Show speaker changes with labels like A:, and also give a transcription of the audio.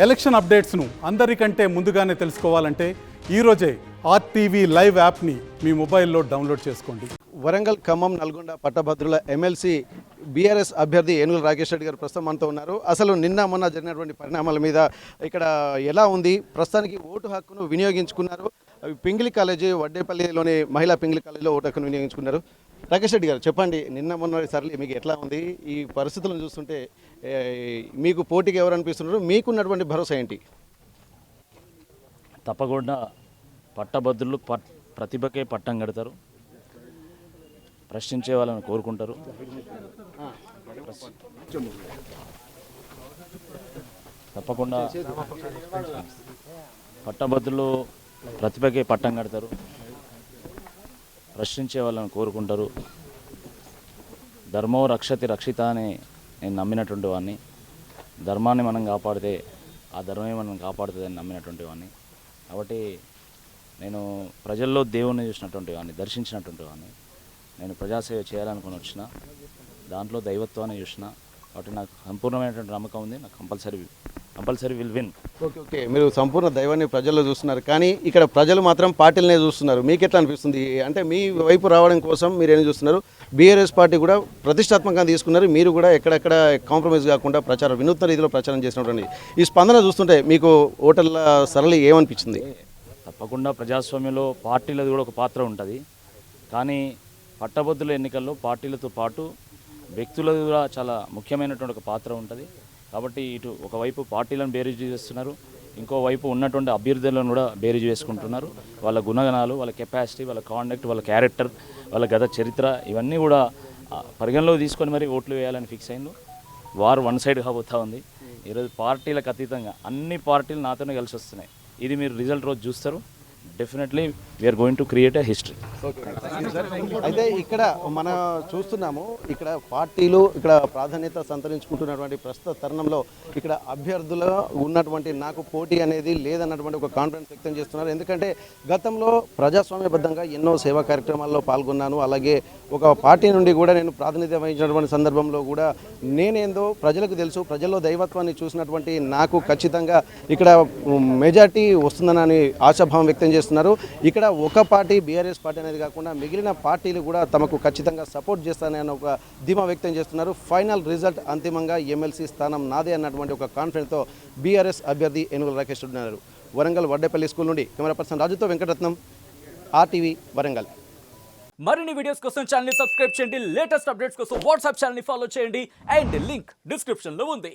A: Election అప్డేట్స్ను అందరికంటే ముందుగానే తెలుసుకోవాలంటే ఈరోజే ఆర్టీవీ లైవ్ యాప్ని మీ మొబైల్లో డౌన్లోడ్ చేసుకోండి.
B: వరంగల్, ఖమ్మం, నల్గొండ పట్టభద్రుల ఎమ్మెల్సీ బీఆర్ఎస్ అభ్యర్థి ఏనుగుల రాకేష్ రెడ్డి గారు ప్రస్తుతం మనతో ఉన్నారు. అసలు నిన్న మొన్న జరిగినటువంటి పరిణామాల మీద ఇక్కడ ఎలా ఉంది, ప్రస్తుతానికి ఓటు హక్కును వినియోగించుకున్నారు. పింగిలి కాలేజీ వడ్డేపల్లిలోని మహిళా పింగిలి కాలేజీలో ఓటు హక్కును వినియోగించుకున్నారు. రాకేష్ రెడ్డి గారు చెప్పండి, నిన్న మొన్న సరళి మీకు ఎట్లా ఉంది? ఈ పరిస్థితులను చూస్తుంటే మీకు పోటీకి ఎవరు అనిపిస్తున్నారు? మీకున్నటువంటి భరోసా ఏంటి?
C: తప్పకుండా పట్టభద్రులు ప్రతిభకే పట్టం కడతారు, ప్రశ్నించే వాళ్ళని కోరుకుంటారు. తప్పకుండా పట్టభద్రులు ప్రతిభకే పట్టం కడతారు, ప్రశ్నించే వాళ్ళని కోరుకుంటారు. ధర్మో రక్షతి రక్షిత అని నేను నమ్మినటువంటి వాడిని. ధర్మాన్ని మనం కాపాడితే ఆ ధర్మమే మనం కాపాడుతుంది అని నమ్మినటువంటి వాడిని. కాబట్టి నేను ప్రజల్లో దేవుణ్ణి చూసినటువంటి వాడిని, దర్శించినటువంటి వాడిని. నేను ప్రజాసేవ చేయాలనుకుని వచ్చిన దాంట్లో దైవత్వాన్ని చూసిన. కాబట్టి నాకు సంపూర్ణమైనటువంటి నమ్మకం ఉంది. నాకు కంపల్సరీ విల్ విన్.
B: ఓకే, మీరు సంపూర్ణ దైవాన్ని ప్రజల్లో చూస్తున్నారు, కానీ ఇక్కడ ప్రజలు మాత్రం పార్టీలనే చూస్తున్నారు. మీకు ఎట్లా అనిపిస్తుంది? అంటే మీ వైపు రావడం కోసం మీరు ఏం చూస్తున్నారు? బీఆర్ఎస్ పార్టీ కూడా ప్రతిష్టాత్మకంగా తీసుకున్నారు, మీరు కూడా ఎక్కడెక్కడ కాంప్రమైజ్ కాకుండా ప్రచారం వినూత్న రీతిలో ప్రచారం చేసినటువంటి ఈ స్పందన చూస్తుంటే మీకు ఓటర్ల సరళి ఏమనిపించింది?
C: తప్పకుండా ప్రజాస్వామ్యంలో పార్టీలది కూడా ఒక పాత్ర ఉంటుంది, కానీ పట్టభద్రుల ఎన్నికల్లో పార్టీలతో పాటు వ్యక్తులది కూడా చాలా ముఖ్యమైనటువంటి ఒక పాత్ర ఉంటుంది. కాబట్టి ఇటు ఒకవైపు పార్టీలను బేరీజు చేస్తున్నారు, ఇంకోవైపు ఉన్నటువంటి అభ్యర్థులను కూడా బేరీజు వేసుకుంటున్నారు. వాళ్ళ గుణగణాలు, వాళ్ళ కెపాసిటీ, వాళ్ళ కాండక్ట్, వాళ్ళ క్యారెక్టర్, వాళ్ళ గత చరిత్ర ఇవన్నీ కూడా పరిగణలో తీసుకొని మరి ఓట్లు వేయాలని ఫిక్స్ అయింది. వారు వన్ సైడ్ కాబోతా ఉంది. ఈరోజు పార్టీలకు అతీతంగా అన్ని పార్టీలు నాతోనే కలిసి వస్తున్నాయి. ఇది మీరు రిజల్ట్ రోజు చూస్తారు. Definitely we're going to create a history.
B: అయితే ఇక్కడ మనం చూస్తున్నాము, ఇక్కడ పార్టీలు ఇక్కడ ప్రాధాన్యత సంతరించుకుంటున్నటువంటి ప్రస్తుత తరుణంలో ఇక్కడ అభ్యర్థులు ఉన్నటువంటి నాకు పోటీ అనేది లేదన్నటువంటి ఒక కాన్ఫిడెన్స్ వ్యక్తం చేస్తున్నారు. ఎందుకంటే గతంలో ప్రజాస్వామ్యబద్ధంగా ఎన్నో సేవా కార్యక్రమాల్లో పాల్గొన్నాను. అలాగే ఒక పార్టీ నుండి కూడా నేను ప్రాతినిధ్యం వహించినటువంటి సందర్భంలో కూడా నేనేందో ప్రజలకు తెలుసు, ప్రజల్లో దైవత్వాన్ని చూసినటువంటి నాకు ఖచ్చితంగా ఇక్కడ మెజార్టీ వస్తుందని ఆశాభావం వ్యక్తం చేస్తున్నారు. ఇక్కడ ఒక పార్టీ బీఆర్ఎస్ పార్టీ అనేది కాకుండా మిగిలిన పార్టీలు కూడా తమకు ఖచ్చితంగా సపోర్ట్ చేస్తానని ఒక ధీమా వ్యక్తం చేస్తున్నారు. ఫైనల్ రిజల్ట్ అంతిమంగా ఎమ్మెల్సీ స్థానం నాదే అన్నటువంటి ఒక కాన్ఫిడెన్స్తో బీఆర్ఎస్ అభ్యర్థి ఏనుగుల రాకేష్ రెడ్డి ఉన్నారు. వరంగల్ వడ్డేపల్లి స్కూల్ నుండి కెమెరా పర్సన్ రాజుతో వెంకటరత్నం, ఆర్టీవీ వరంగల్.
D: మరిన్ని వీడియోస్ కోసం ఛానల్ ని సబ్స్క్రైబ్ చేయండి. లేటెస్ట్ అప్డేట్స్ కోసం వాట్సాప్ ఛానల్ ని ఫాలో చేయండి. అండ్ లింక్ డిస్క్రిప్షన్ లో ఉంది.